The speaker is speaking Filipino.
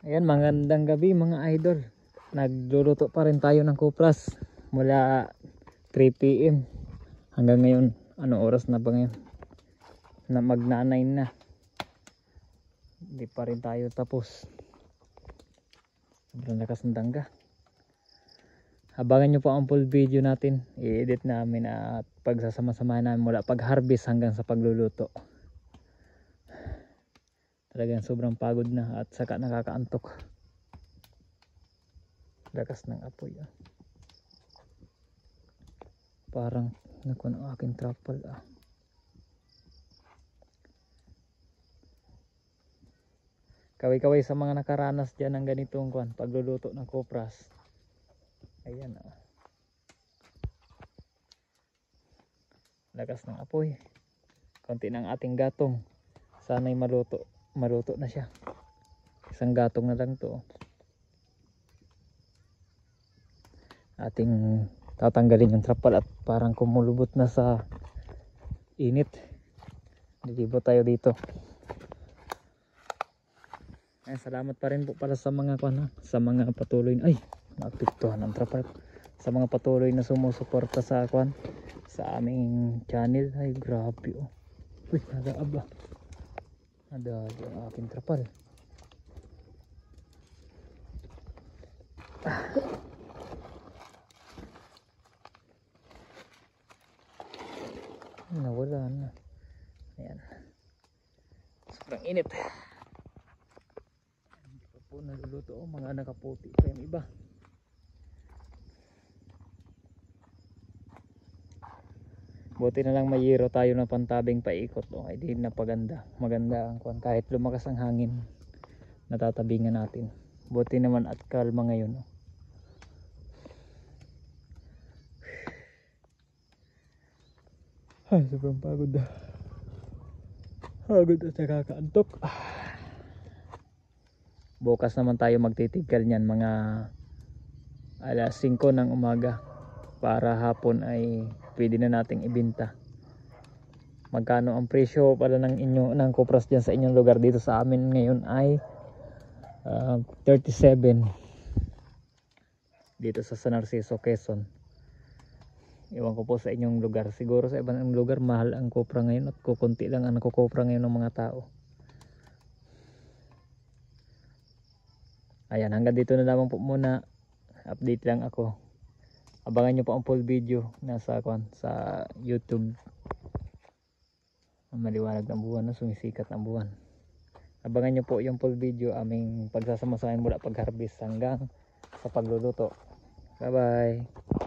Ayan, magandang gabi mga idol. Nagluluto pa rin tayo ng kupras mula 3 PM hanggang ngayon. Ano oras na ba ngayon? Na magna-9 na. Hindi pa rin tayo tapos. Sobrang lakas ng dangga. Abangan nyo po ang full video natin. I-edit namin at pagsasama-sama namin mula pag-harvest hanggang sa pagluluto. Talagang sobrang pagod na at saka nakakaantok. Lakas ng apoy. Parang nakuha ng aking truffle. Kaway-kaway sa mga nakaranas dyan ng ganitong pagluluto ng kupras. Ayan. Lakas ng apoy. Konti ng ating gatong. Sana'y maluto na siya. Isang gatong na lang to. Ating tatanggalin yung trapal at parang kumulubot na sa init. Lilibo tayo dito. Ay, salamat pa rin po para sa mga sa mga patuloy na naapektuhan ang trapal. Sa mga patuloy na sumusuporta sa sa aming channel. Ay, grabe Uy, nadaab Nadali ang aking trapal. Nawala na. Ayan. Sobrang init. Hindi pa po naluluto. Mga nakaputi pa yung iba. Buti na lang may yero tayo na pantabing paikot. Ay di napaganda. Maganda ang kahit lumakas ang hangin. Natatabingan natin. Buti naman at kalma ngayon. Ay, sobrang pagod na. Pagod at nakakaantok. Bukas naman tayo magtitigil niyan mga alas 5 ng umaga para hapon ay pwede na nating ibenta. Magkano ang presyo pala ng kupras diyan sa inyong lugar? Dito sa amin ngayon ay 37 dito sa San Narciso, Quezon. Iwan ko po sa inyong lugar. Siguro sa ibang lugar mahal ang kopra ngayon at kukunti lang ang nakukopra ngayon ng mga tao. Ayan, hanggang dito na lamang po muna. Update lang ako. Abangan nyo po ang full video nasa sa YouTube. Maliwanag ng buwan, sumisikat ang buwan. Abangan nyo po yung full video aming pagsasama-sama mula pag-harvest hanggang sa pagluluto. Bye bye.